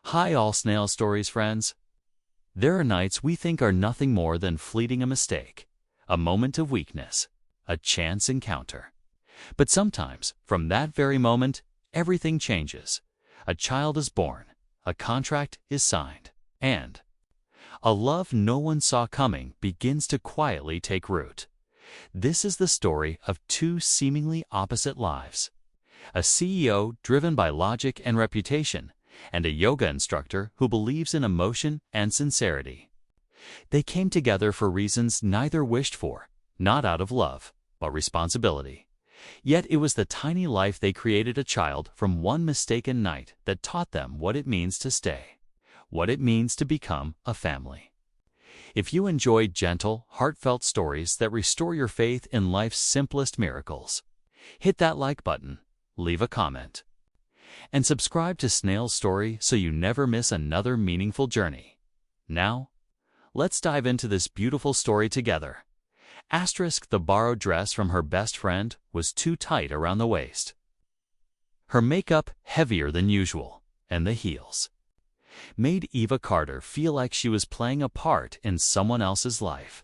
Hi all Snail Stories friends. There are nights we think are nothing more than fleeting a mistake, a moment of weakness, a chance encounter. But sometimes, from that very moment, everything changes. A child is born, a contract is signed, and a love no one saw coming begins to quietly take root. This is the story of two seemingly opposite lives. A CEO driven by logic and reputation, and a yoga instructor who believes in emotion and sincerity. They came together for reasons neither wished for, not out of love, but responsibility. Yet it was the tiny life they created a child from one mistaken night that taught them what it means to stay, what it means to become a family. If you enjoy gentle, heartfelt stories that restore your faith in life's simplest miracles, hit that like button, leave a comment, and subscribe to Snail Story so you never miss another meaningful journey. Now, let's dive into this beautiful story together. The borrowed dress from her best friend was too tight around the waist. Her makeup heavier than usual, and the heels made Eva Carter feel like she was playing a part in someone else's life.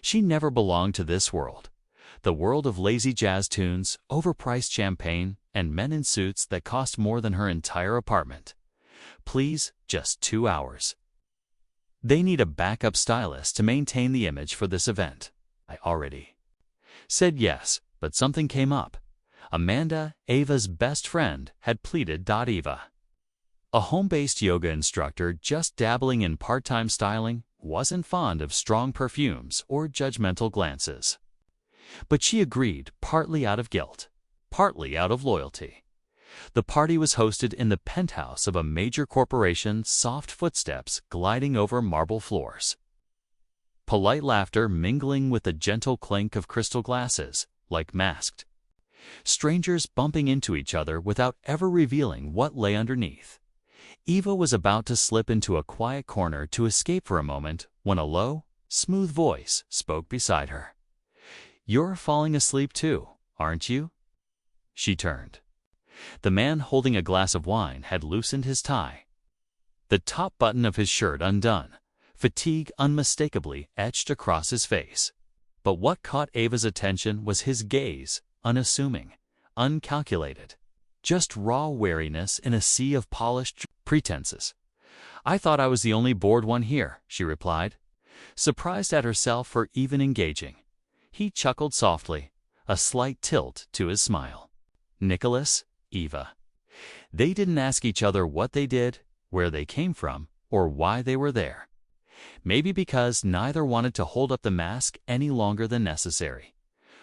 She never belonged to this world, the world of lazy jazz tunes, overpriced champagne, and men in suits that cost more than her entire apartment. Please, just 2 hours. They need a backup stylist to maintain the image for this event. I already said yes, but something came up. Amanda, Eva's best friend, had pleaded. Eva, a home-based yoga instructor just dabbling in part-time styling, wasn't fond of strong perfumes or judgmental glances. But she agreed, partly out of guilt, partly out of loyalty. The party was hosted in the penthouse of a major corporation, soft footsteps gliding over marble floors. Polite laughter mingling with the gentle clink of crystal glasses, like masked strangers bumping into each other without ever revealing what lay underneath. Eva was about to slip into a quiet corner to escape for a moment when a low, smooth voice spoke beside her. "You're falling asleep too, aren't you?" She turned. The man holding a glass of wine had loosened his tie, the top button of his shirt undone, fatigue unmistakably etched across his face. But what caught Eva's attention was his gaze, unassuming, uncalculated, just raw wariness in a sea of polished pretenses. "I thought I was the only bored one here," she replied, surprised at herself for even engaging. He chuckled softly, a slight tilt to his smile. Nicholas, Eva. They didn't ask each other what they did, where they came from, or why they were there. Maybe because neither wanted to hold up the mask any longer than necessary.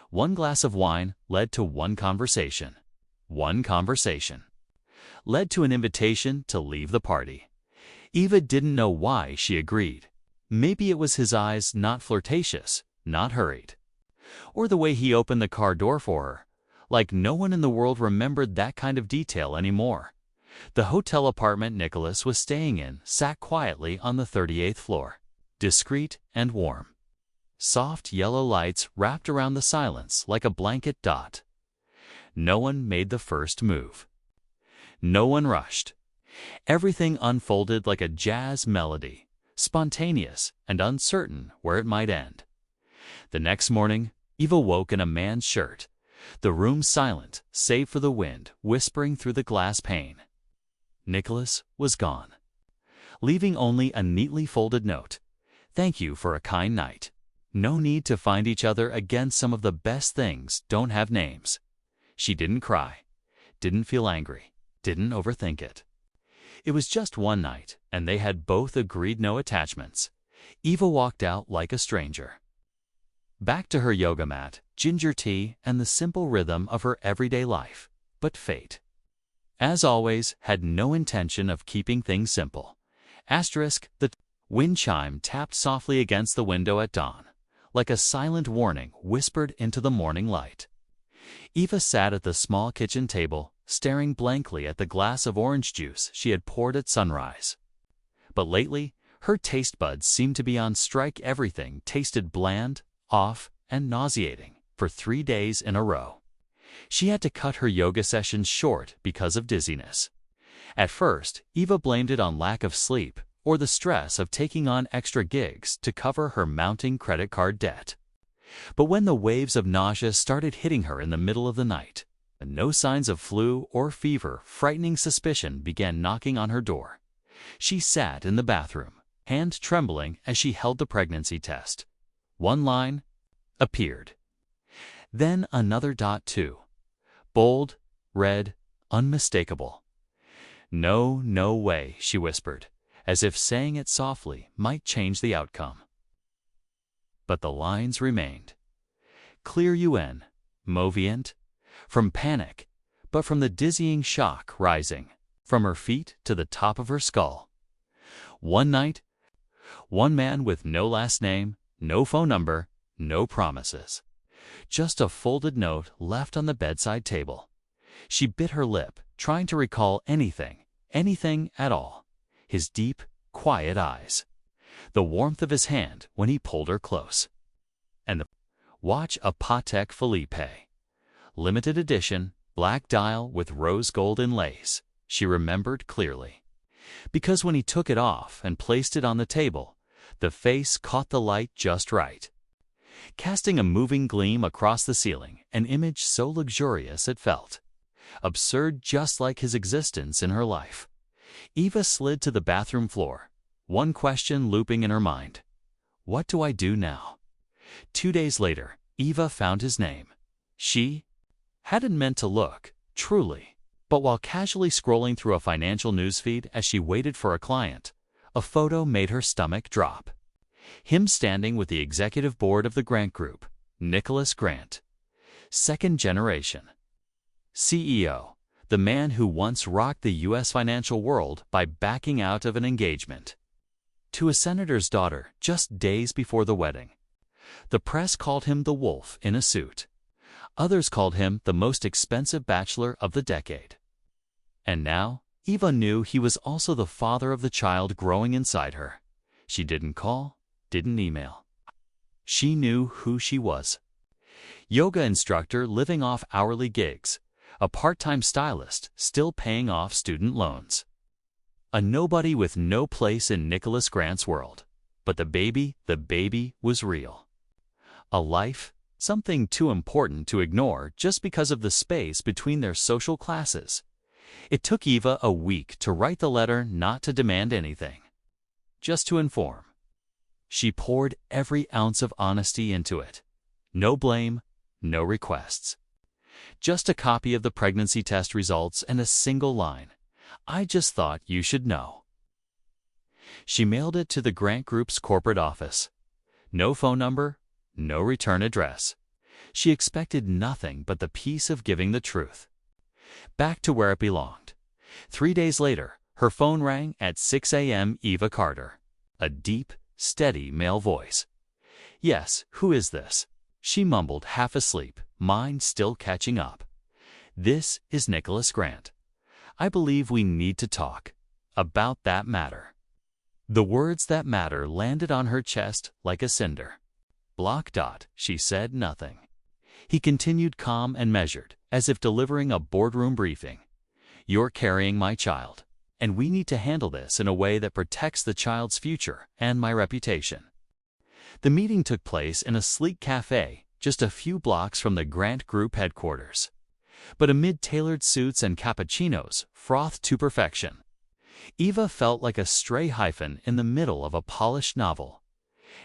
One glass of wine led to one conversation. One conversation led to an invitation to leave the party. Eva didn't know why she agreed. Maybe it was his eyes, not flirtatious, not hurried. Or the way he opened the car door for her, like no one in the world remembered that kind of detail anymore. The hotel apartment Nicholas was staying in sat quietly on the 38th floor, discreet and warm. Soft yellow lights wrapped around the silence like a blanket dot. No one made the first move. No one rushed. Everything unfolded like a jazz melody, spontaneous and uncertain where it might end. The next morning, Eva woke in a man's shirt, the room silent save for the wind whispering through the glass pane. Nicholas was gone, leaving only a neatly folded note. "Thank you for a kind night. No need to find each other again. Some of the best things don't have names." She didn't cry, didn't feel angry, didn't overthink it. It was just one night, and they had both agreed no attachments. Eva walked out like a stranger, back to her yoga mat, ginger tea, and the simple rhythm of her everyday life. But fate, as always, had no intention of keeping things simple. The wind chime tapped softly against the window at dawn, like a silent warning whispered into the morning light. Eva sat at the small kitchen table, staring blankly at the glass of orange juice she had poured at sunrise. But lately, her taste buds seemed to be on strike. Everything tasted bland, off, and nauseating for 3 days in a row. She had to cut her yoga sessions short because of dizziness. At first, Eva blamed it on lack of sleep or the stress of taking on extra gigs to cover her mounting credit card debt. But when the waves of nausea started hitting her in the middle of the night, no signs of flu or fever, frightening suspicion began knocking on her door. She sat in the bathroom, hand trembling as she held the pregnancy test. One line appeared. Then another dot too. Bold, red, unmistakable. "No, no way," she whispered, as if saying it softly might change the outcome. But the lines remained. Clear UN, movient, from panic, but from the dizzying shock rising from her feet to the top of her skull. One night, one man with no last name, no phone number, no promises. Just a folded note left on the bedside table. She bit her lip, trying to recall anything at all. His deep, quiet eyes. The warmth of his hand when he pulled her close. And the watch, a Patek Philippe. Limited edition, black dial with rose gold inlays, she remembered clearly. Because when he took it off and placed it on the table, the face caught the light just right, casting a moving gleam across the ceiling, an image so luxurious it felt absurd, just like his existence in her life. Eva slid to the bathroom floor, one question looping in her mind. What do I do now? 2 days later, Eva found his name. She hadn't meant to look, truly, but while casually scrolling through a financial newsfeed as she waited for a client, a photo made her stomach drop. Him standing with the executive board of the Grant Group, Nicholas Grant. Second generation CEO, the man who once rocked the U.S. financial world by backing out of an engagement to a senator's daughter just days before the wedding. The press called him the wolf in a suit. Others called him the most expensive bachelor of the decade. And now, Eva knew he was also the father of the child growing inside her. She didn't call, didn't email. She knew who she was. Yoga instructor living off hourly gigs, a part-time stylist still paying off student loans. A nobody with no place in Nicholas Grant's world. But the baby was real. A life, something too important to ignore just because of the space between their social classes. It took Eva a week to write the letter, not to demand anything, just to inform. She poured every ounce of honesty into it. No blame, no requests. Just a copy of the pregnancy test results and a single line. I just thought you should know. She mailed it to the Grant Group's corporate office. No phone number, no return address. She expected nothing but the peace of giving the truth. Back to where it belonged. 3 days later, her phone rang at 6 a.m. Eva Carter. A deep, steady male voice. "Yes, who is this?" She mumbled, half asleep, mind still catching up. "This is Nicholas Grant. I believe we need to talk about that matter." The words "that matter" landed on her chest like a cinder. "Block dot," she said nothing. He continued, calm and measured, as if delivering a boardroom briefing. "You're carrying my child, and we need to handle this in a way that protects the child's future and my reputation." The meeting took place in a sleek cafe just a few blocks from the Grant Group headquarters. But amid tailored suits and cappuccinos frothed to perfection, Eva felt like a stray hyphen in the middle of a polished novel.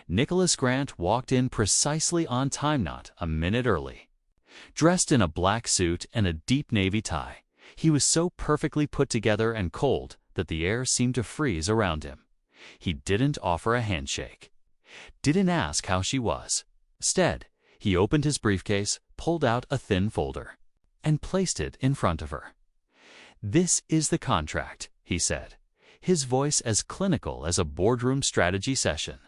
Nicholas Grant walked in precisely on time, not a minute early. Dressed in a black suit and a deep navy tie, he was so perfectly put together and cold that the air seemed to freeze around him. He didn't offer a handshake. Didn't ask how she was. Instead, he opened his briefcase, pulled out a thin folder, and placed it in front of her. "This is the contract," he said, his voice as clinical as a boardroom strategy session.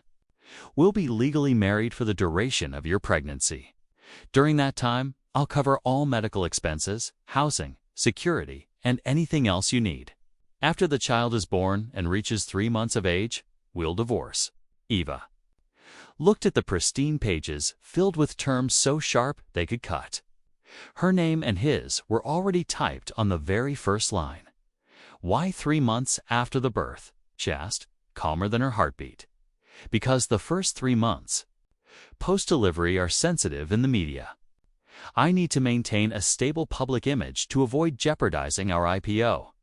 "We'll be legally married for the duration of your pregnancy. During that time, I'll cover all medical expenses, housing, security, and anything else you need. After the child is born and reaches 3 months of age, we'll divorce." Eva looked at the pristine pages filled with terms so sharp they could cut. Her name and his were already typed on the very first line. "Why 3 months after the birth?" she asked, calmer than her heartbeat. "Because the first 3 months post-delivery are sensitive in the media. I need to maintain a stable public image to avoid jeopardizing our IPO.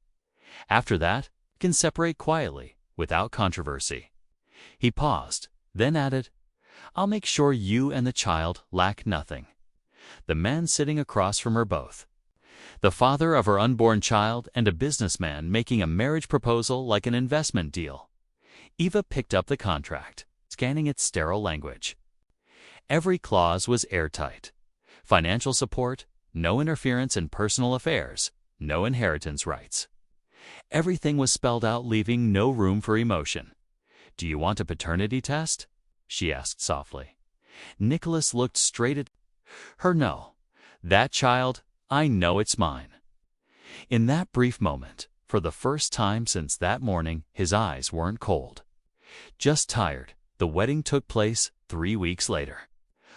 After that, we can separate quietly, without controversy." He paused, then added, "I'll make sure you and the child lack nothing." The man sitting across from her both, the father of her unborn child and a businessman making a marriage proposal like an investment deal. Eva picked up the contract, scanning its sterile language. Every clause was airtight. Financial support, no interference in personal affairs, no inheritance rights. Everything was spelled out, leaving no room for emotion. "Do you want a paternity test?" she asked softly. Nicholas looked straight at her. "No. That child, I know it's mine." In that brief moment, for the first time since that morning, his eyes weren't cold, just tired. The wedding took place 3 weeks later.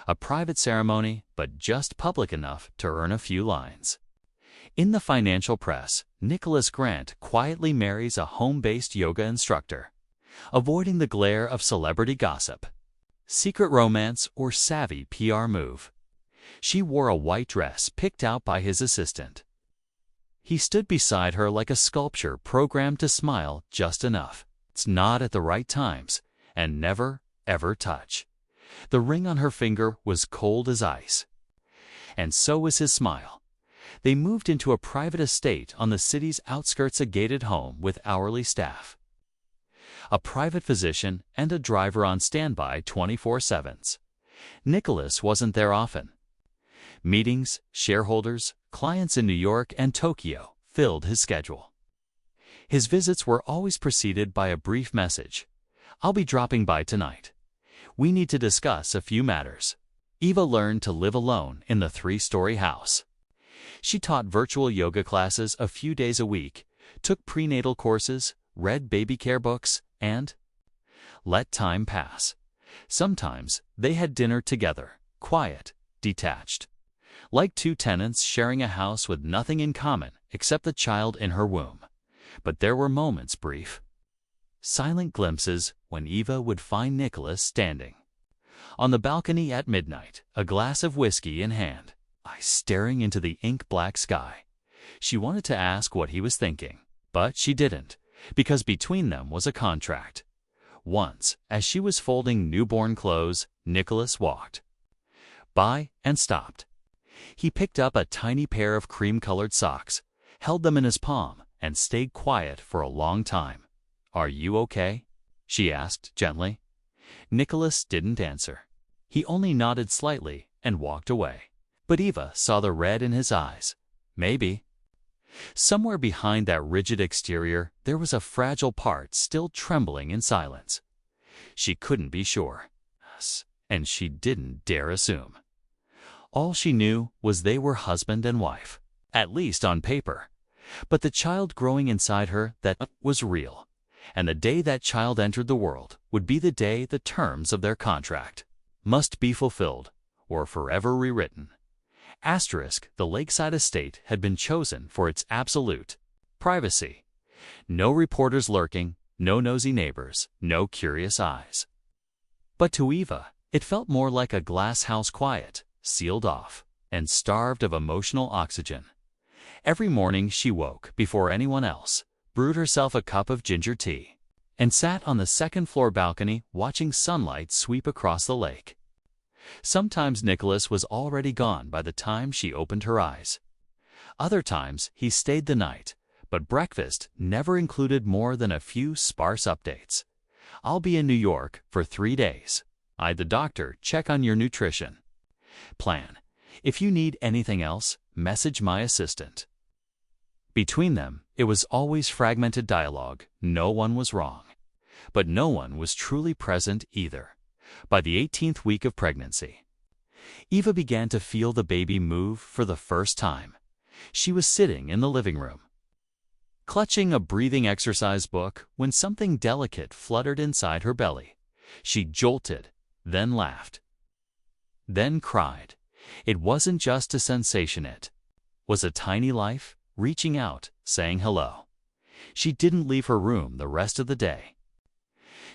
A private ceremony, but just public enough to earn a few lines. In the financial press, Nicholas Grant quietly marries a home-based yoga instructor, avoiding the glare of celebrity gossip. Secret romance or savvy PR move? She wore a white dress picked out by his assistant. He stood beside her like a sculpture programmed to smile just enough, nod at the right times, and never, ever touch. The ring on her finger was cold as ice. And so was his smile. They moved into a private estate on the city's outskirts, a gated home with hourly staff, a private physician, and a driver on standby 24/7. Nicholas wasn't there often. Meetings, shareholders, clients in New York and Tokyo filled his schedule. His visits were always preceded by a brief message. "I'll be dropping by tonight. We need to discuss a few matters." Eva learned to live alone in the 3-story house. She taught virtual yoga classes a few days a week, took prenatal courses, read baby care books, and let time pass. Sometimes they had dinner together, quiet, detached, like two tenants sharing a house with nothing in common except the child in her womb. But there were moments, brief, silent glimpses, when Eva would find Nicholas standing on the balcony at midnight, a glass of whiskey in hand, eyes staring into the ink-black sky. She wanted to ask what he was thinking, but she didn't, because between them was a contract. Once, as she was folding newborn clothes, Nicholas walked by and stopped. He picked up a tiny pair of cream-colored socks, held them in his palm, and stayed quiet for a long time. "Are you okay?" she asked gently. Nicholas didn't answer. He only nodded slightly and walked away. But Eva saw the red in his eyes. Maybe. Somewhere behind that rigid exterior, there was a fragile part still trembling in silence. She couldn't be sure, and she didn't dare assume. All she knew was they were husband and wife, at least on paper. But the child growing inside her, that was real. And the day that child entered the world would be the day the terms of their contract must be fulfilled or forever rewritten. The lakeside estate had been chosen for its absolute privacy. No reporters lurking, no nosy neighbors, no curious eyes. But to Eva, it felt more like a glass house, quiet, sealed off, and starved of emotional oxygen. Every morning she woke before anyone else, brewed herself a cup of ginger tea, and sat on the second-floor balcony watching sunlight sweep across the lake. Sometimes Nicholas was already gone by the time she opened her eyes. Other times he stayed the night, but breakfast never included more than a few sparse updates. "I'll be in New York for 3 days. The doctor check on your nutrition plan. If you need anything else, message my assistant." Between them, it was always fragmented dialogue. No one was wrong, but no one was truly present either. By the 18th week of pregnancy, Eva began to feel the baby move for the first time. She was sitting in the living room, clutching a breathing exercise book, when something delicate fluttered inside her belly. She jolted, then laughed, then cried. It wasn't just a sensation, it was a tiny life reaching out, saying hello. She didn't leave her room the rest of the day.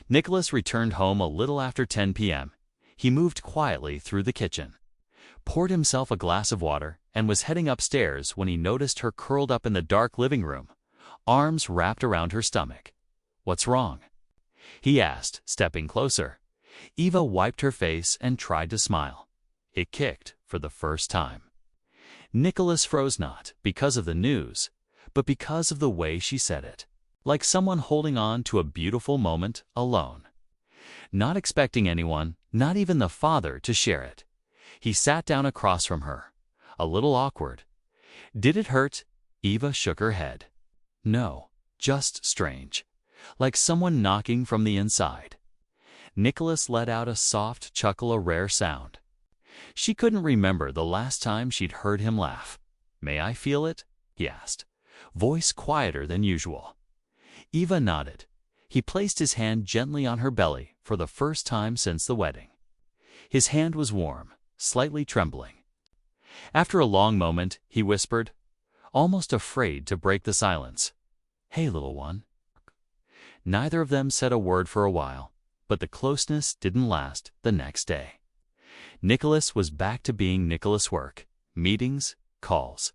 Nicholas returned home a little after 10 p.m. He moved quietly through the kitchen, poured himself a glass of water, and was heading upstairs when he noticed her curled up in the dark living room, arms wrapped around her stomach. "What's wrong?" he asked, stepping closer. Eva wiped her face and tried to smile. It kicked for the first time. Nicholas froze, not because of the news, but because of the way she said it, like someone holding on to a beautiful moment alone, not expecting anyone, not even the father, to share it. He sat down across from her, a little awkward. "Did it hurt?" Eva shook her head. "No, just strange, like someone knocking from the inside." Nicholas let out a soft chuckle, a rare sound. She couldn't remember the last time she'd heard him laugh. "May I feel it?" he asked, voice quieter than usual. Eva nodded. He placed his hand gently on her belly for the first time since the wedding. His hand was warm, slightly trembling. After a long moment, he whispered, almost afraid to break the silence, "Hey, little one." Neither of them said a word for a while, but the closeness didn't last the next day. Nicholas was back to being Nicholas: work, meetings, calls.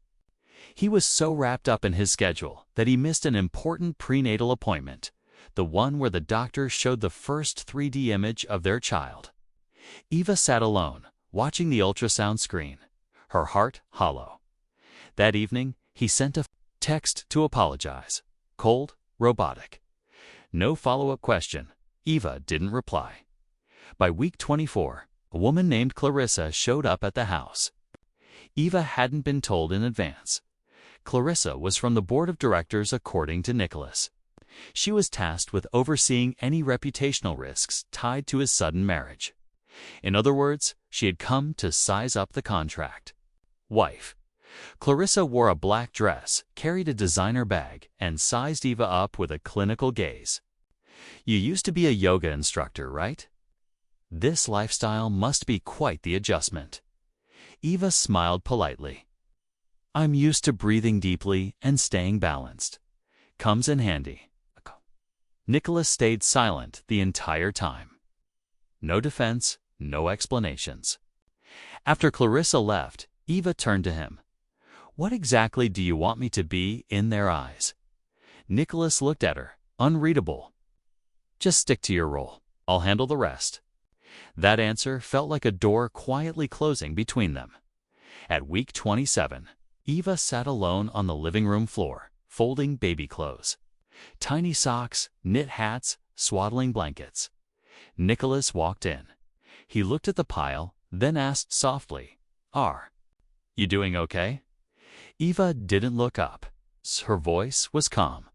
He was so wrapped up in his schedule that he missed an important prenatal appointment, the one where the doctor showed the first 3D image of their child. Eva sat alone, watching the ultrasound screen, her heart hollow. That evening, he sent a text to apologize. Cold, robotic. No follow-up question. Eva didn't reply. By week 24, a woman named Clarissa showed up at the house. Eva hadn't been told in advance. Clarissa was from the board of directors, according to Nicholas. She was tasked with overseeing any reputational risks tied to his sudden marriage. In other words, she had come to size up the contract. Wife. Clarissa wore a black dress, carried a designer bag, and sized Eva up with a clinical gaze. "You used to be a yoga instructor, right? This lifestyle must be quite the adjustment." Eva smiled politely. "I'm used to breathing deeply and staying balanced. Comes in handy." Nicholas stayed silent the entire time. No defense, no explanations. After Clarissa left, Eva turned to him. "What exactly do you want me to be in their eyes?" Nicholas looked at her, unreadable. "Just stick to your role. I'll handle the rest." That answer felt like a door quietly closing between them. At week 27, Eva sat alone on the living room floor, folding baby clothes. Tiny socks, knit hats, swaddling blankets. Nicholas walked in. He looked at the pile, then asked softly, "Are you doing okay?" Eva didn't look up. Her voice was calm.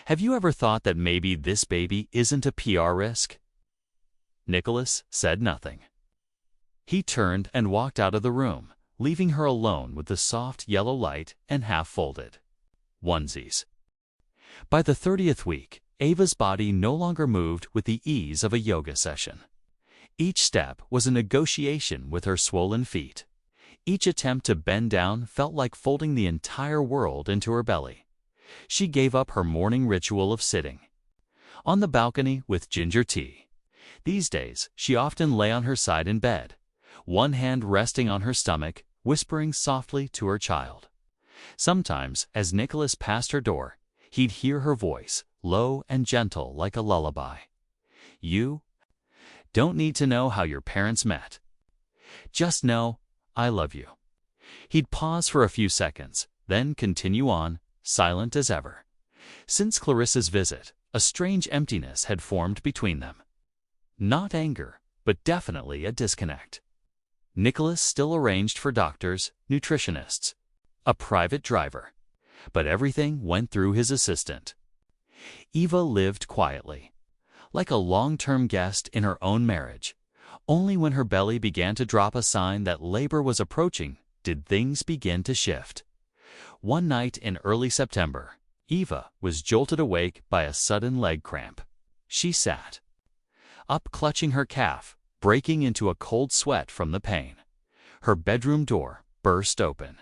"Have you ever thought that maybe this baby isn't a PR risk?" Nicholas said nothing. He turned and walked out of the room, leaving her alone with the soft yellow light and half-folded onesies. By the 30th week, Eva's body no longer moved with the ease of a yoga session. Each step was a negotiation with her swollen feet. Each attempt to bend down felt like folding the entire world into her belly. She gave up her morning ritual of sitting on the balcony with ginger tea. These days, she often lay on her side in bed, one hand resting on her stomach, whispering softly to her child. Sometimes, as Nicholas passed her door, he'd hear her voice, low and gentle like a lullaby. "You don't need to know how your parents met. Just know I love you." He'd pause for a few seconds, then continue on, silent as ever. Since Clarissa's visit, a strange emptiness had formed between them. Not anger, but definitely a disconnect. Nicholas still arranged for doctors, nutritionists, a private driver, but everything went through his assistant. Eva lived quietly, like a long-term guest in her own marriage. Only when her belly began to drop a sign that labor was approaching did things begin to shift. One night in early September, Eva was jolted awake by a sudden leg cramp. She sat up, clutching her calf, breaking into a cold sweat from the pain. Her bedroom door burst open.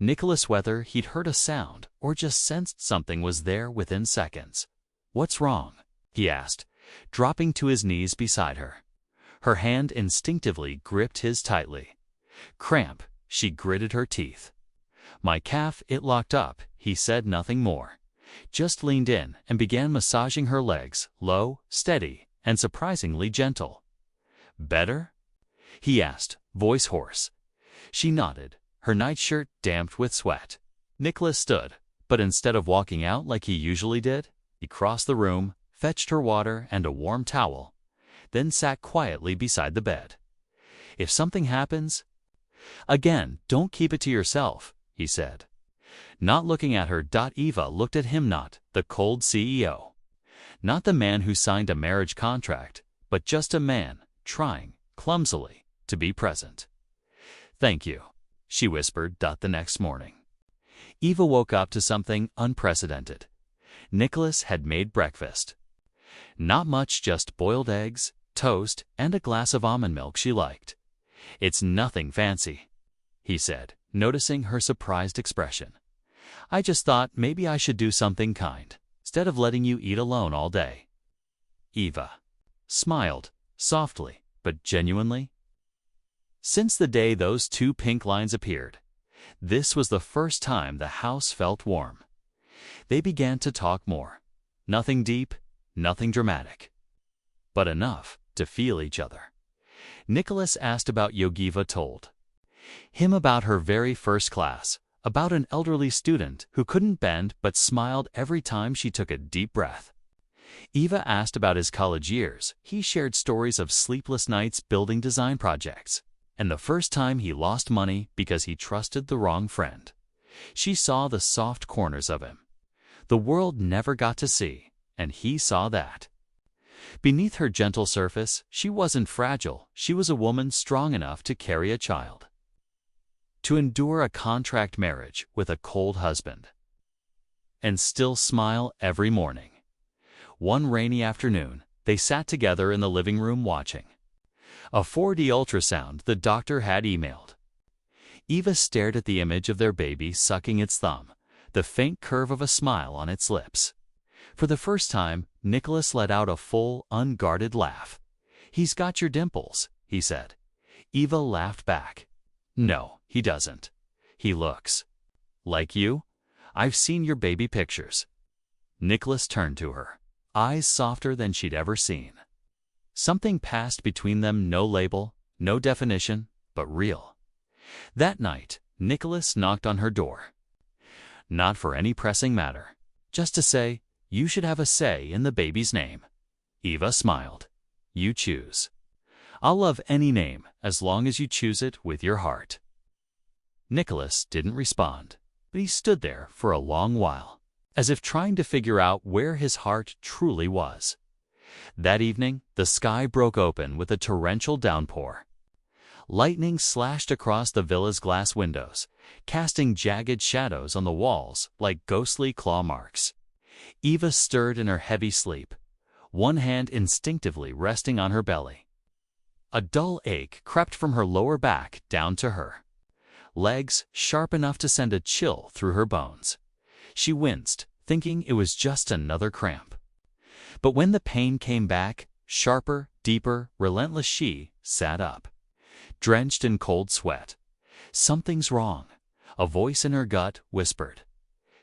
Nicholas whether he'd heard a sound or just sensed something was there within seconds. "What's wrong?" he asked, dropping to his knees beside her. Her hand instinctively gripped his tightly. "Cramp," she gritted her teeth. "My calf, it locked up." He said nothing more, just leaned in and began massaging her legs, low, steady, and surprisingly gentle. "Better?" he asked, voice hoarse. She nodded, her nightshirt damp with sweat. Nicholas stood, but instead of walking out like he usually did, he crossed the room, fetched her water and a warm towel, then sat quietly beside the bed. "If something happens, again, don't keep it to yourself," he said. Not looking at her, Eva looked at him, not the cold CEO, not the man who signed a marriage contract, but just a man trying, clumsily, to be present. "Thank you," she whispered. The next morning, Eva woke up to something unprecedented. Nicholas had made breakfast. Not much, just boiled eggs, toast, and a glass of almond milk she liked. "It's nothing fancy," he said, noticing her surprised expression. "I just thought maybe I should do something kind, instead of letting you eat alone all day." Eva smiled, softly but genuinely. Since the day those two pink lines appeared, this was the first time the house felt warm. They began to talk more. Nothing deep, nothing dramatic, but enough to feel each other. Nicholas asked about Eva, told him about her very first class, about an elderly student who couldn't bend but smiled every time she took a deep breath. Eva asked about his college years. He shared stories of sleepless nights building design projects, and the first time he lost money because he trusted the wrong friend. She saw the soft corners of him the world never got to see, and he saw that. Beneath her gentle surface, she wasn't fragile. She was a woman strong enough to carry a child, to endure a contract marriage with a cold husband, and still smile every morning. One rainy afternoon, they sat together in the living room watching a 4D ultrasound the doctor had emailed. Eva stared at the image of their baby sucking its thumb, the faint curve of a smile on its lips. For the first time, Nicholas let out a full, unguarded laugh. "He's got your dimples," he said. Eva laughed back. "No, he doesn't. He looks like you. I've seen your baby pictures." Nicholas turned to her, eyes softer than she'd ever seen. Something passed between them, no label, no definition, but real. That night, Nicholas knocked on her door. Not for any pressing matter, just to say, "You should have a say in the baby's name." Eva smiled. "You choose. I'll love any name as long as you choose it with your heart." Nicholas didn't respond, but he stood there for a long while, as if trying to figure out where his heart truly was. That evening, the sky broke open with a torrential downpour. Lightning slashed across the villa's glass windows, casting jagged shadows on the walls like ghostly claw marks. Eva stirred in her heavy sleep, one hand instinctively resting on her belly. A dull ache crept from her lower back down to her legs, sharp enough to send a chill through her bones. She winced, thinking it was just another cramp. But when the pain came back, sharper, deeper, relentless, she sat up, drenched in cold sweat. "Something's wrong," a voice in her gut whispered.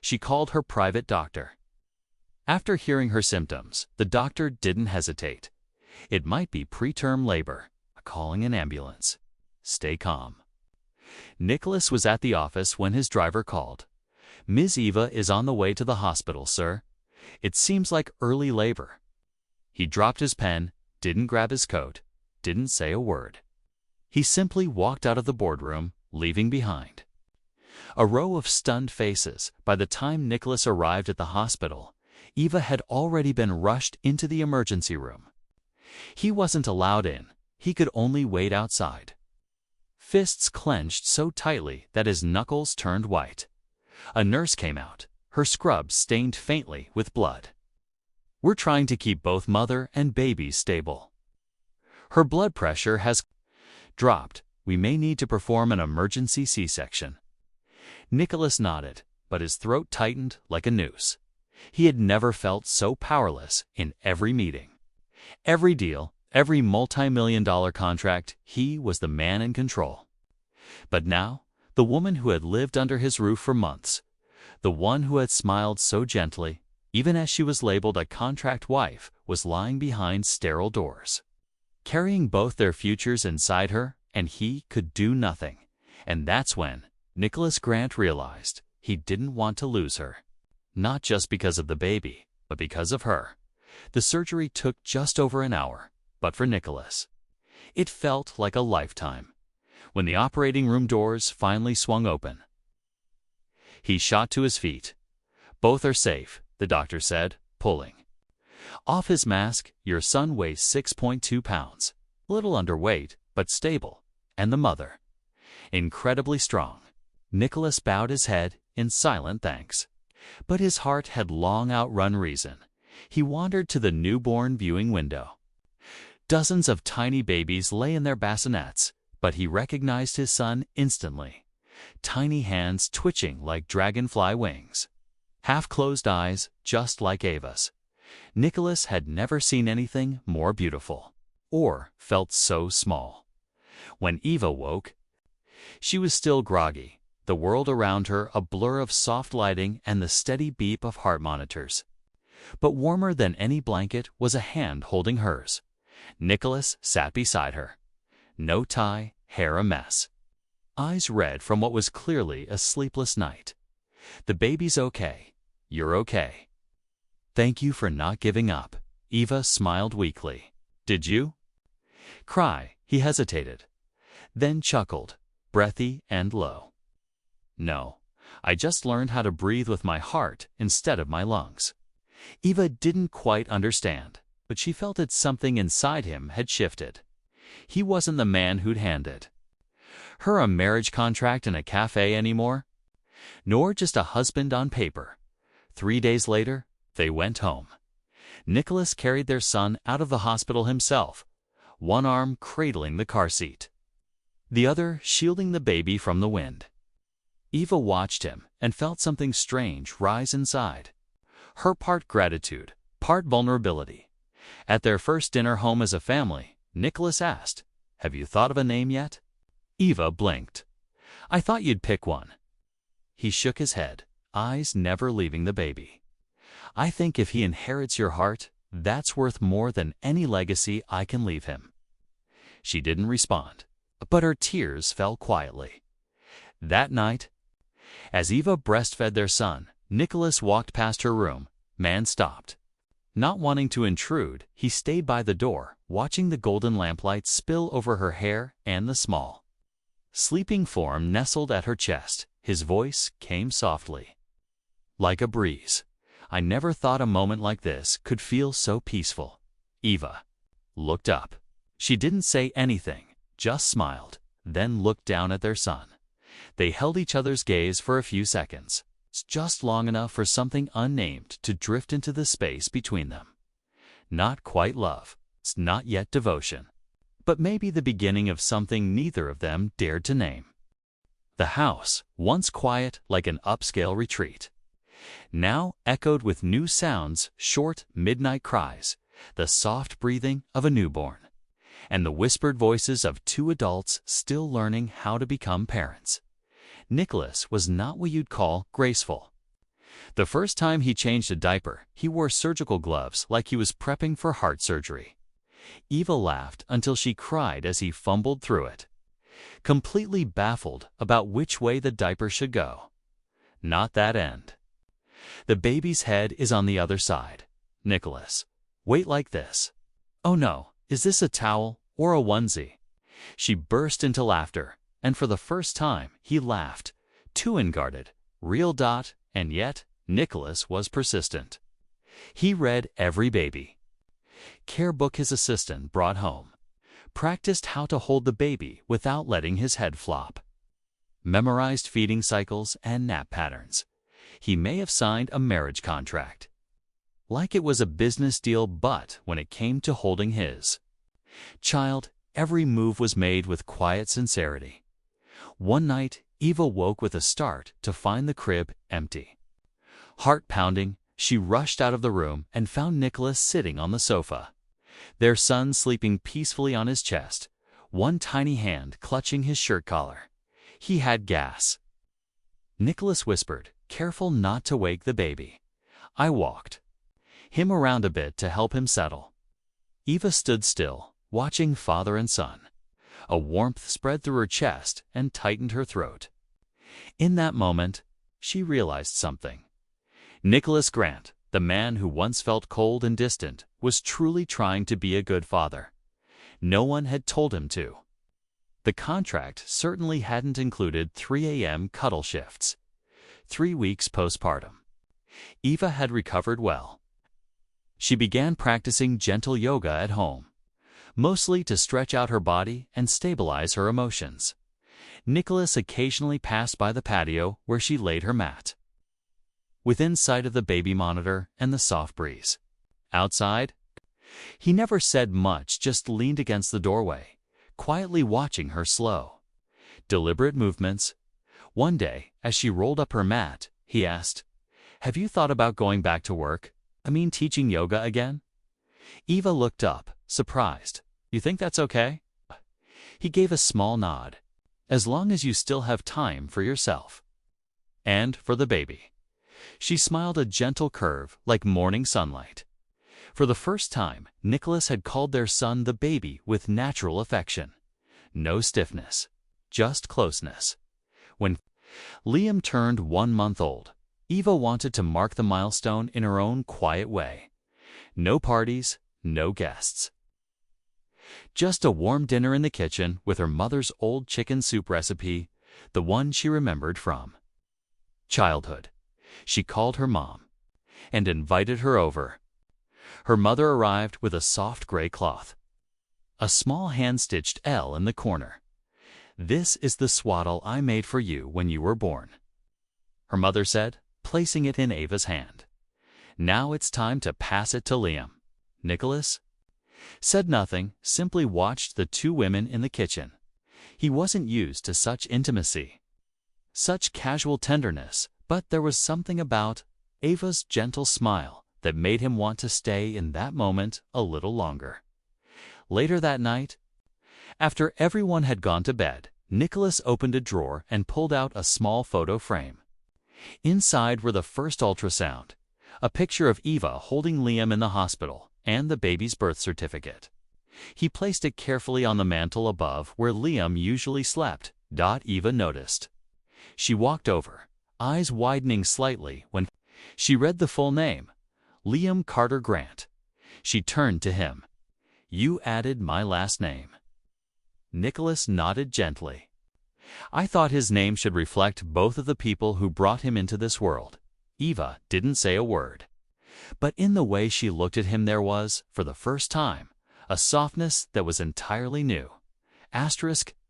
She called her private doctor. After hearing her symptoms, the doctor didn't hesitate. It might be preterm labor, calling an ambulance. Stay calm. Nicholas was at the office when his driver called. "Ms. Eva is on the way to the hospital, sir. It seems like early labor." He dropped his pen, didn't grab his coat, didn't say a word. He simply walked out of the boardroom, leaving behind a row of stunned faces. By the time Nicholas arrived at the hospital, Eva had already been rushed into the emergency room. He wasn't allowed in. He could only wait outside. Fists clenched so tightly that his knuckles turned white. A nurse came out, her scrub stained faintly with blood. "We're trying to keep both mother and baby stable. Her blood pressure has dropped. We may need to perform an emergency C-section." Nicholas nodded, but his throat tightened like a noose. He had never felt so powerless in every meeting. Every deal, every multi-million-dollar contract, he was the man in control. But now, the woman who had lived under his roof for months, the one who had smiled so gently, even as she was labeled a contract wife, was lying behind sterile doors, carrying both their futures inside her, and he could do nothing. And that's when Nicholas Grant realized he didn't want to lose her. Not just because of the baby, but because of her. The surgery took just over an hour, but for Nicholas, it felt like a lifetime. When the operating room doors finally swung open, he shot to his feet. "Both are safe," the doctor said, pulling off his mask. "Your son weighs 6.2 pounds, a little underweight, but stable, and the mother, incredibly strong." Nicholas bowed his head in silent thanks. But his heart had long outrun reason. He wandered to the newborn viewing window. Dozens of tiny babies lay in their bassinets, but he recognized his son instantly. Tiny hands twitching like dragonfly wings. Half-closed eyes, just like Ava's. Nicholas had never seen anything more beautiful, or felt so small. When Eva woke, she was still groggy, the world around her a blur of soft lighting and the steady beep of heart monitors. But warmer than any blanket was a hand holding hers. Nicholas sat beside her. No tie, hair a mess. Eyes red from what was clearly a sleepless night. "The baby's okay. You're okay. Thank you for not giving up." Eva smiled weakly. "Did you cry?" He hesitated, then chuckled, breathy and low. "No, I just learned how to breathe with my heart instead of my lungs." Eva didn't quite understand, but she felt that something inside him had shifted. He wasn't the man who'd handed her a marriage contract in a cafe anymore, nor just a husband on paper. 3 days later, they went home. Nicholas carried their son out of the hospital himself, one arm cradling the car seat, the other shielding the baby from the wind. Eva watched him and felt something strange rise inside. Her part gratitude, part vulnerability. At their first dinner home as a family, Nicholas asked, "Have you thought of a name yet?" Eva blinked. "I thought you'd pick one." He shook his head, eyes never leaving the baby. "I think if he inherits your heart, that's worth more than any legacy I can leave him." She didn't respond, but her tears fell quietly. That night, as Eva breastfed their son, Nicholas walked past her room. Man stopped. Not wanting to intrude, he stayed by the door, watching the golden lamplight spill over her hair and the small, sleeping form nestled at her chest. His voice came softly, like a breeze. "I never thought a moment like this could feel so peaceful." Eva looked up. She didn't say anything, just smiled, then looked down at their son. They held each other's gaze for a few seconds, just long enough for something unnamed to drift into the space between them. Not quite love, not yet devotion, but maybe the beginning of something neither of them dared to name. The house, once quiet like an upscale retreat, now echoed with new sounds, short midnight cries, the soft breathing of a newborn, and the whispered voices of two adults still learning how to become parents. Nicholas was not what you'd call graceful. The first time he changed a diaper, he wore surgical gloves like he was prepping for heart surgery. Eva laughed until she cried as he fumbled through it, completely baffled about which way the diaper should go. Not that end. "The baby's head is on the other side. Nicholas, wait like this. Oh no, is this a towel or a onesie?" She burst into laughter, and for the first time he laughed, too unguarded, real. And yet Nicholas was persistent. He read every baby care book his assistant brought home, practiced how to hold the baby without letting his head flop, memorized feeding cycles and nap patterns. He may have signed a marriage contract, like it was a business deal, but when it came to holding his child, every move was made with quiet sincerity. One night, Eva woke with a start to find the crib empty. Heart pounding, she rushed out of the room and found Nicholas sitting on the sofa, their son sleeping peacefully on his chest, one tiny hand clutching his shirt collar. He had gas. Nicholas whispered, "Careful not to wake the baby." I walked him around a bit to help him settle. Eva stood still, watching father and son. A warmth spread through her chest and tightened her throat. In that moment, she realized something. Nicholas Grant, the man who once felt cold and distant, was truly trying to be a good father. No one had told him to. The contract certainly hadn't included 3 a.m. cuddle shifts. 3 weeks postpartum. Eva had recovered well. She began practicing gentle yoga at home, mostly to stretch out her body and stabilize her emotions. Nicholas occasionally passed by the patio where she laid her mat, within sight of the baby monitor and the soft breeze. Outside, he never said much, just leaned against the doorway, quietly watching her slow, deliberate movements. One day, as she rolled up her mat, he asked, "Have you thought about going back to work? I mean teaching yoga again?" Eva looked up, surprised. "You think that's okay?" He gave a small nod. "As long as you still have time for yourself. And for the baby." She smiled, a gentle curve like morning sunlight. For the first time, Nicholas had called their son the baby with natural affection. No stiffness, just closeness. When Liam turned 1 month old, Eva wanted to mark the milestone in her own quiet way. No parties, no guests. Just a warm dinner in the kitchen with her mother's old chicken soup recipe, the one she remembered from childhood. She called her mom and invited her over. Her mother arrived with a soft gray cloth, a small hand-stitched L in the corner. "This is the swaddle I made for you when you were born," her mother said, placing it in Eva's hand. "Now it's time to pass it to Liam." Nicholas said nothing, simply watched the two women in the kitchen. He wasn't used to such intimacy, such casual tenderness, but there was something about Eva's gentle smile that made him want to stay in that moment a little longer. Later that night, after everyone had gone to bed, Nicholas opened a drawer and pulled out a small photo frame. Inside were the first ultrasound, a picture of Eva holding Liam in the hospital, and the baby's birth certificate. He placed it carefully on the mantel above where Liam usually slept. Eva noticed. She walked over, eyes widening slightly when she read the full name, Liam Carter Grant. She turned to him. "You added my last name." Nicholas nodded gently. "I thought his name should reflect both of the people who brought him into this world." Eva didn't say a word, but in the way she looked at him there was, for the first time, a softness that was entirely new.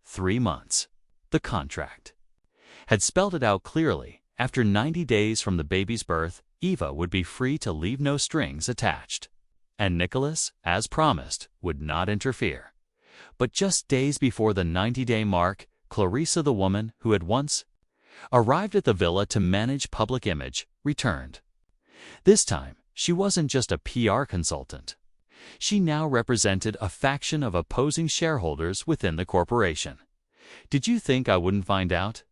3 months. The contract had spelled it out clearly. After 90 days from the baby's birth, Eva would be free to leave, no strings attached. And Nicholas, as promised, would not interfere. But just days before the 90-day mark, Clarissa, the woman who had once arrived at the villa to manage public image, returned. This time, she wasn't just a PR consultant. She now represented a faction of opposing shareholders within the corporation. Did you think I wouldn't find out?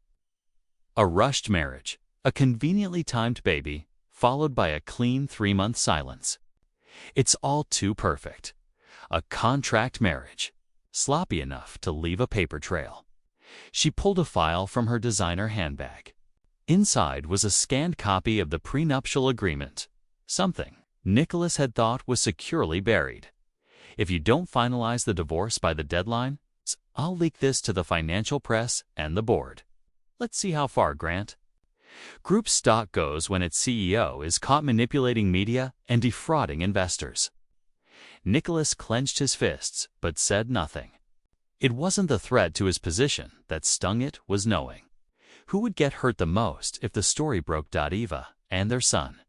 A rushed marriage, a conveniently timed baby, followed by a clean 3-month silence. It's all too perfect. A contract marriage, sloppy enough to leave a paper trail. She pulled a file from her designer handbag. Inside was a scanned copy of the prenuptial agreement, something Nicholas had thought was securely buried. "If you don't finalize the divorce by the deadline, I'll leak this to the financial press and the board. Let's see how far, Grant." Group stock goes when its CEO is caught manipulating media and defrauding investors. Nicholas clenched his fists but said nothing. It wasn't the threat to his position that stung, it was knowing who would get hurt the most if the story broke. Eva and their son.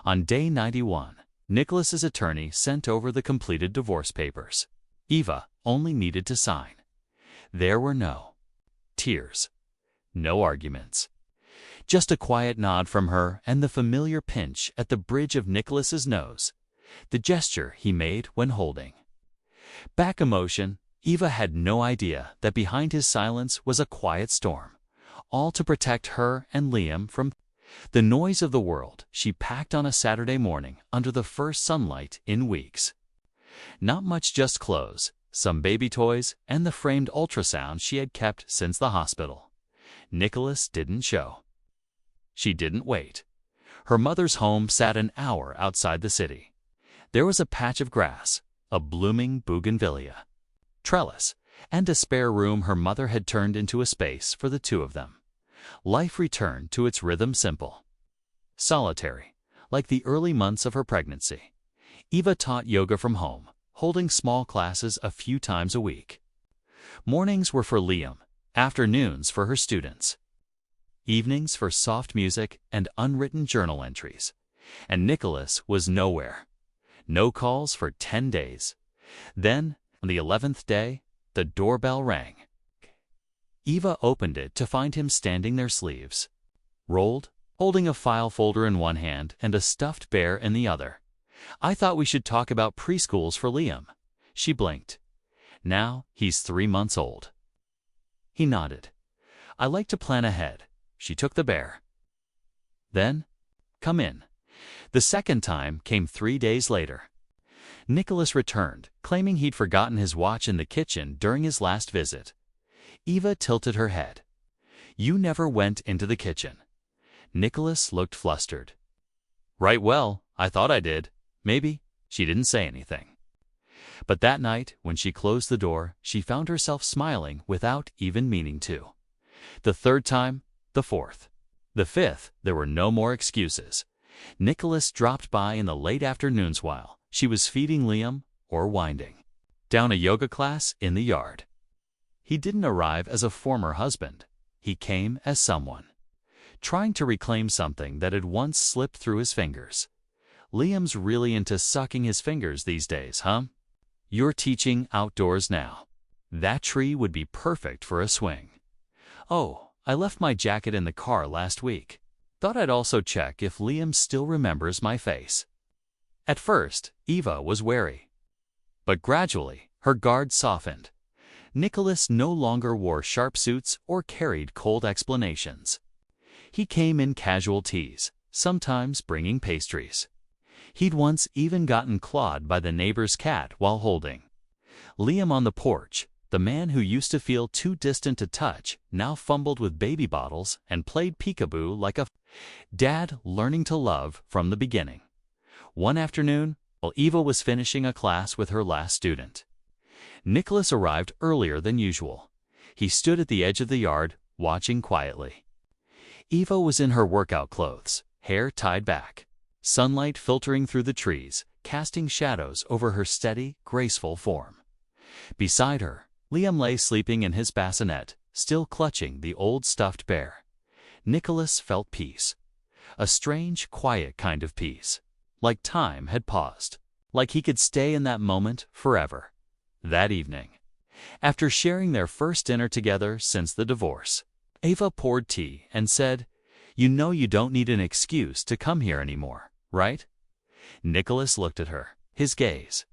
On day 91, Nicholas's attorney sent over the completed divorce papers. Eva only needed to sign. There were no tears, No arguments. Just a quiet nod from her and the familiar pinch at the bridge of Nicholas's nose, the gesture he made when holding back emotion. Eva had no idea that behind his silence was a quiet storm, all to protect her and Liam from the noise of the world. She packed on a Saturday morning under the first sunlight in weeks. Not much, just clothes, some baby toys, and the framed ultrasound she had kept since the hospital. Nicholas didn't show. She didn't wait. Her mother's home sat an hour outside the city. There was a patch of grass, a blooming bougainvillea trellis, and a spare room her mother had turned into a space for the two of them. Life returned to its rhythm, simple, solitary, like the early months of her pregnancy. Eva taught yoga from home, holding small classes a few times a week. Mornings were for Liam, afternoons for her students, evenings for soft music and unwritten journal entries. And Nicholas was nowhere. No calls for 10 days. Then, on the 11th day, the doorbell rang. Eva opened it to find him standing there, sleeves rolled, holding a file folder in one hand and a stuffed bear in the other. "I thought we should talk about preschools for Liam." She blinked. "Now he's 3 months old." He nodded. "I like to plan ahead." She took the bear. Then, "Come in." The second time came 3 days later. Nicholas returned, claiming he'd forgotten his watch in the kitchen during his last visit. Eva tilted her head. "You never went into the kitchen." Nicholas looked flustered. "Right, well, I thought I did. Maybe." She didn't say anything. But that night, when she closed the door, she found herself smiling without even meaning to. The third time, the fourth, the fifth, there were no more excuses. Nicholas dropped by in the late afternoons while she was feeding Liam or winding down a yoga class in the yard. He didn't arrive as a former husband. He came as someone trying to reclaim something that had once slipped through his fingers. "Liam's really into sucking his fingers these days, huh? You're teaching outdoors now. That tree would be perfect for a swing." "Oh, I left my jacket in the car last week. Thought I'd also check if Liam still remembers my face." At first, Eva was wary. But gradually, her guard softened. Nicholas no longer wore sharp suits or carried cold explanations. He came in casual tees, sometimes bringing pastries. He'd once even gotten clawed by the neighbor's cat while holding Liam on the porch. The man who used to feel too distant to touch now fumbled with baby bottles and played peekaboo like a dad learning to love from the beginning. One afternoon, while Eva was finishing a class with her last student, Nicholas arrived earlier than usual. He stood at the edge of the yard, watching quietly. Eva was in her workout clothes, hair tied back, sunlight filtering through the trees, casting shadows over her steady, graceful form. Beside her, Liam lay sleeping in his bassinet, still clutching the old stuffed bear. Nicholas felt peace, a strange, quiet kind of peace, like time had paused, like he could stay in that moment forever. That evening, after sharing their first dinner together since the divorce, Eva poured tea and said, "You know you don't need an excuse to come here anymore, right?" Nicholas looked at her. His gaze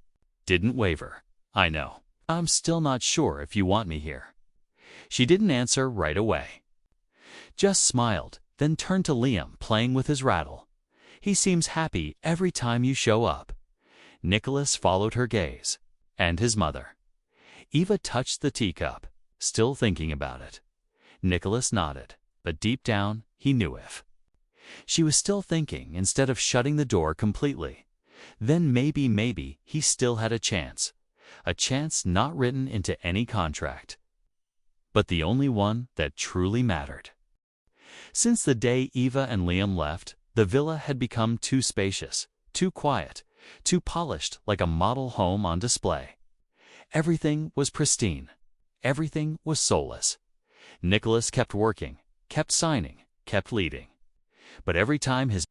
didn't waver. "I know. I'm still not sure if you want me here." She didn't answer right away. Just smiled, then turned to Liam, playing with his rattle. "He seems happy every time you show up." Nicholas followed her gaze. "And his mother?" Eva touched the teacup, still thinking about it. Nicholas nodded, but deep down, he knew if she was still thinking instead of shutting the door completely, then maybe he still had a chance not written into any contract, but the only one that truly mattered. Since the day Eva and Liam left, the villa had become too spacious, too quiet, too polished, like a model home on display. Everything was pristine. Everything was soulless. Nicholas kept working, kept signing, kept leading. But every time his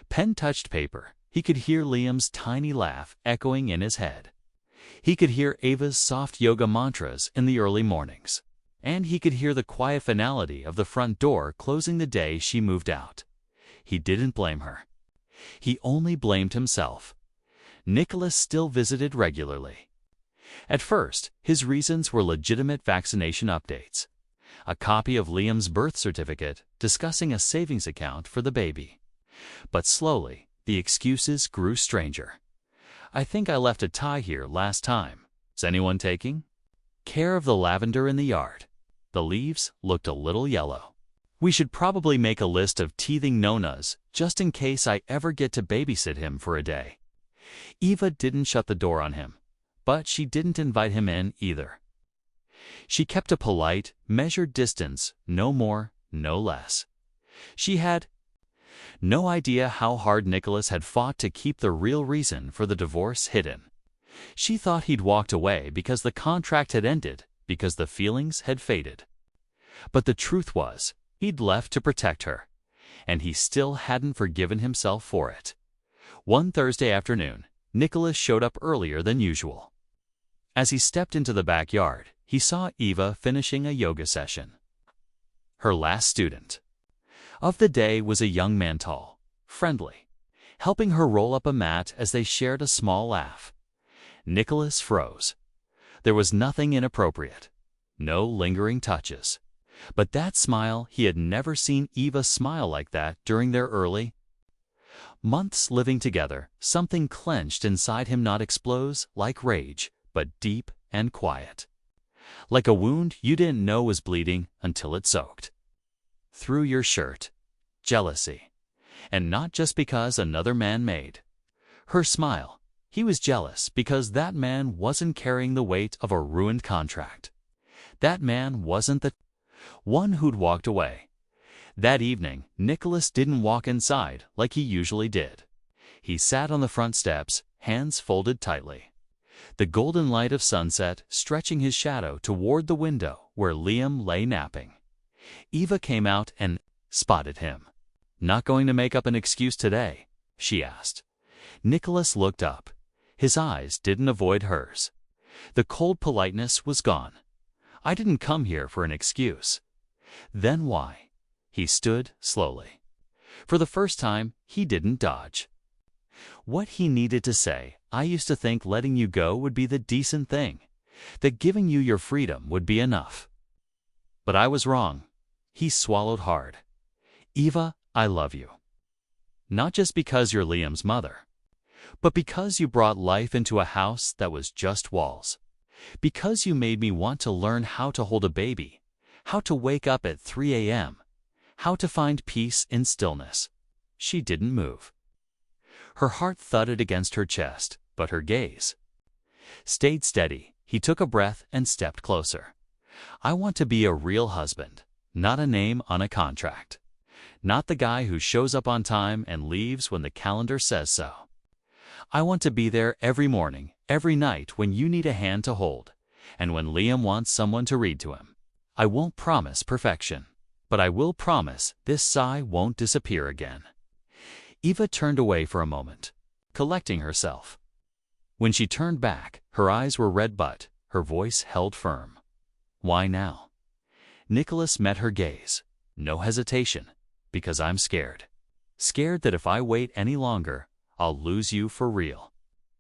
pen touched paper, he could hear Liam's tiny laugh echoing in his head. He could hear Ava's soft yoga mantras in the early mornings. and he could hear the quiet finality of the front door closing the day she moved out. He didn't blame her. He only blamed himself. Nicholas still visited regularly. At first, his reasons were legitimate vaccination updates, a copy of Liam's birth certificate discussing a savings account for the baby. But slowly, the excuses grew stranger. I think I left a tie here last time. Is anyone taking care of the lavender in the yard? The leaves looked a little yellow. We should probably make a list of teething nonas just in case I ever get to babysit him for a day. Eva didn't shut the door on him, but she didn't invite him in either. She kept a polite, measured distance, no more, no less. She had no idea how hard Nicholas had fought to keep the real reason for the divorce hidden. She thought he'd walked away because the contract had ended, because the feelings had faded. But the truth was, he'd left to protect her, and he still hadn't forgiven himself for it. One Thursday afternoon, Nicholas showed up earlier than usual. As he stepped into the backyard, he saw Eva finishing a yoga session. Her last student of the day was a young man, tall, friendly, helping her roll up a mat as they shared a small laugh. Nicholas froze. There was nothing inappropriate, no lingering touches. But that smile, he had never seen Eva smile like that during their early months living together. Something clenched inside him, not explodes like rage, but deep and quiet. Like a wound you didn't know was bleeding until it soaked through your shirt. Jealousy. And not just because another man made her smile. He was jealous because that man wasn't carrying the weight of a ruined contract. That man wasn't the one who'd walked away. That evening, Nicholas didn't walk inside like he usually did. He sat on the front steps, hands folded tightly, the golden light of sunset stretching his shadow toward the window where Liam lay napping. Eva came out and spotted him. "Not going to make up an excuse today?" she asked. Nicholas looked up. His eyes didn't avoid hers. The cold politeness was gone. "I didn't come here for an excuse." "Then why?" He stood slowly. For the first time, he didn't dodge. What he needed to say, "I used to think letting you go would be the decent thing, that giving you your freedom would be enough. But I was wrong." He swallowed hard. "Eva, I love you. Not just because you're Liam's mother, but because you brought life into a house that was just walls. Because you made me want to learn how to hold a baby, how to wake up at 3 a.m., how to find peace in stillness." She didn't move. Her heart thudded against her chest, but her gaze stayed steady. He took a breath and stepped closer. "I want to be a real husband, not a name on a contract. Not the guy who shows up on time and leaves when the calendar says so. I want to be there every morning, every night when you need a hand to hold, and when Liam wants someone to read to him. I won't promise perfection, but I will promise this sigh won't disappear again." Eva turned away for a moment, collecting herself. When she turned back, her eyes were red but her voice held firm. "Why now?" Nicholas met her gaze. "No hesitation, because I'm scared. Scared that if I wait any longer, I'll lose you for real.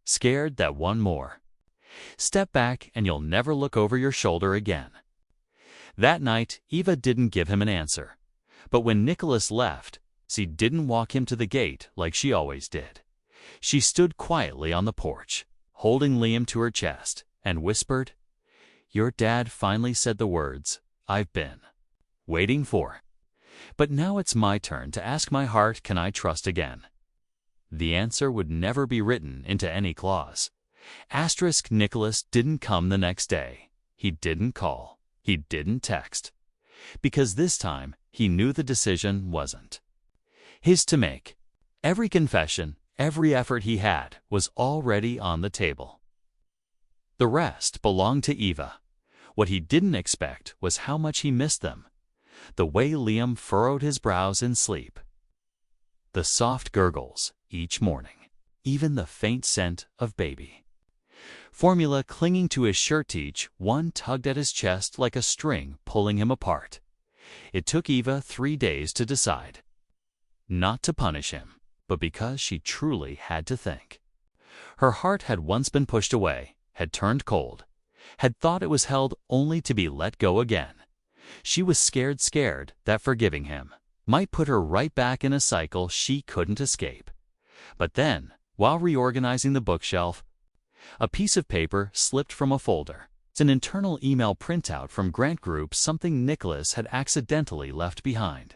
Scared that one more step back and you'll never look over your shoulder again." That night, Eva didn't give him an answer. But when Nicholas left, she didn't walk him to the gate like she always did. She stood quietly on the porch, holding Liam to her chest, and whispered, "Your dad finally said the words I've been waiting for. But now it's my turn to ask my heart, can I trust again?" The answer would never be written into any clause. Asterisk. Nicholas didn't come the next day. He didn't call. He didn't text. Because this time, he knew the decision wasn't his to make. Every confession, every effort he had, was already on the table. The rest belonged to Eva. What he didn't expect was how much he missed them. The way Liam furrowed his brows in sleep. The soft gurgles each morning. Even the faint scent of baby formula clinging to his shirt. Each one tugged at his chest like a string, pulling him apart. It took Eva 3 days to decide. Not to punish him, but because she truly had to think. Her heart had once been pushed away, had turned cold, had thought it was held only to be let go again. She was scared that forgiving him might put her right back in a cycle she couldn't escape. But then, while reorganizing the bookshelf, a piece of paper slipped from a folder. It's an internal email printout from Grant Group, something Nicholas had accidentally left behind.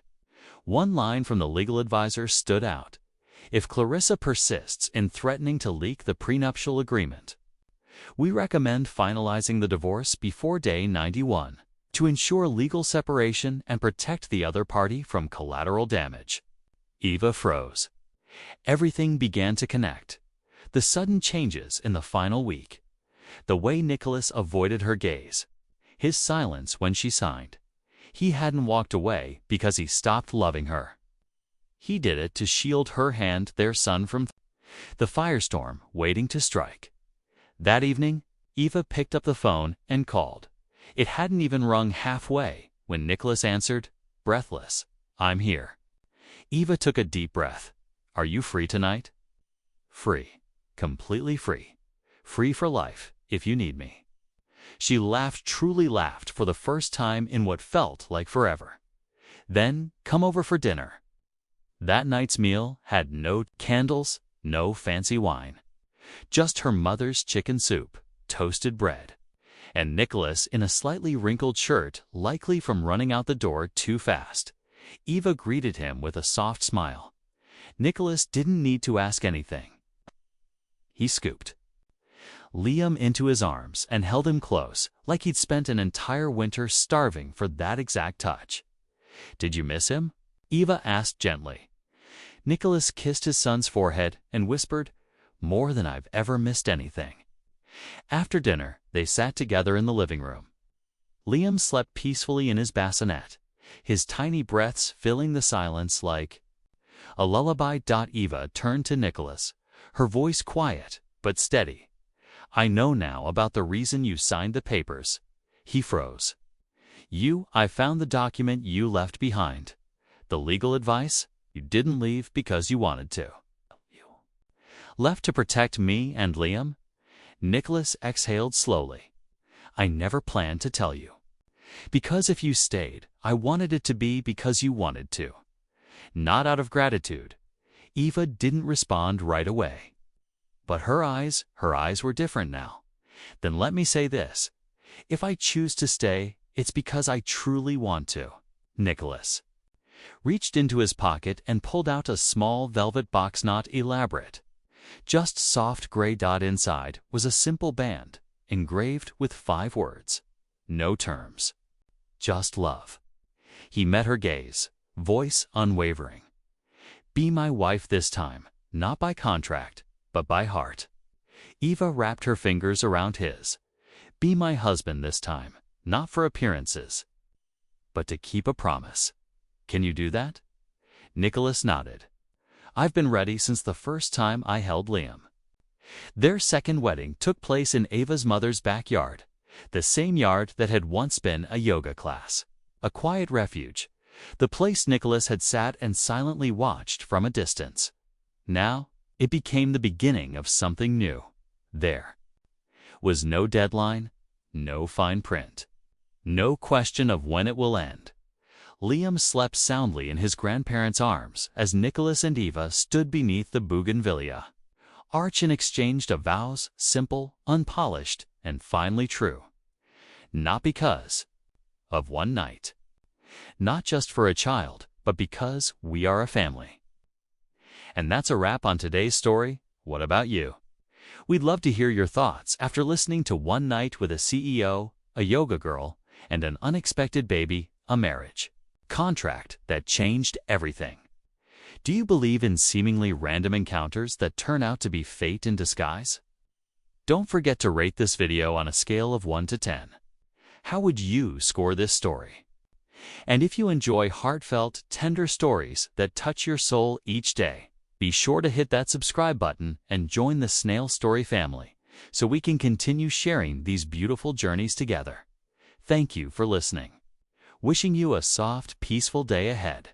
One line from the legal advisor stood out. If Clarissa persists in threatening to leak the prenuptial agreement, we recommend finalizing the divorce before day 91 to ensure legal separation and protect the other party from collateral damage. Eva froze. Everything began to connect. The sudden changes in the final week, the way Nicholas avoided her gaze, his silence when she signed. He hadn't walked away because he stopped loving her. He did it to shield her and their son from the firestorm waiting to strike. That evening, Eva picked up the phone and called. It hadn't even rung halfway when Nicholas answered, breathless. "I'm here." Eva took a deep breath. "Are you free tonight?" "Free. Completely free. Free for life, if you need me." She laughed, truly laughed, for the first time in what felt like forever. "Then come over for dinner." That night's meal had no candles, no fancy wine. Just her mother's chicken soup, toasted bread, and Nicholas in a slightly wrinkled shirt, likely from running out the door too fast. Eva greeted him with a soft smile. Nicholas didn't need to ask anything. He scooped Liam into his arms and held him close, like he'd spent an entire winter starving for that exact touch. "Did you miss him?" Eva asked gently. Nicholas kissed his son's forehead and whispered, "More than I've ever missed anything." After dinner, they sat together in the living room. Liam slept peacefully in his bassinet, his tiny breaths filling the silence like a lullaby. Eva turned to Nicholas, her voice quiet but steady. "I know now about the reason you signed the papers." He froze. I found the document you left behind. The legal advice? You didn't leave because you wanted to. You left to protect me and Liam?" Nicholas exhaled slowly. "I never planned to tell you. Because if you stayed, I wanted it to be because you wanted to. Not out of gratitude." Eva didn't respond right away. But her eyes were different now. "Then let me say this. If I choose to stay, it's because I truly want to." Nicholas reached into his pocket and pulled out a small velvet box, not elaborate. Just soft gray. Inside was a simple band, engraved with 5 words. No terms. Just love. He met her gaze, voice unwavering. "Be my wife this time, not by contract, but by heart." Eva wrapped her fingers around his. "Be my husband this time, not for appearances, but to keep a promise. Can you do that?" Nicholas nodded. "I've been ready since the first time I held Liam." Their second wedding took place in Eva's mother's backyard, the same yard that had once been a yoga class, a quiet refuge, the place Nicholas had sat and silently watched from a distance. Now, it became the beginning of something new. There was no deadline, no fine print, no question of when it will end. Liam slept soundly in his grandparents' arms as Nicholas and Eva stood beneath the bougainvillea arch and exchanged vows, simple, unpolished, and finally true. Not because of one night, not just for a child, but because we are a family. And that's a wrap on today's story. What about you? We'd love to hear your thoughts after listening to One Night with a CEO, a yoga girl, and an unexpected baby, a marriage contract that changed everything. Do you believe in seemingly random encounters that turn out to be fate in disguise? Don't forget to rate this video on a scale of 1 to 10. How would you score this story? And if you enjoy heartfelt, tender stories that touch your soul each day, be sure to hit that subscribe button and join the Snail Story family so we can continue sharing these beautiful journeys together. Thank you for listening. Wishing you a soft, peaceful day ahead.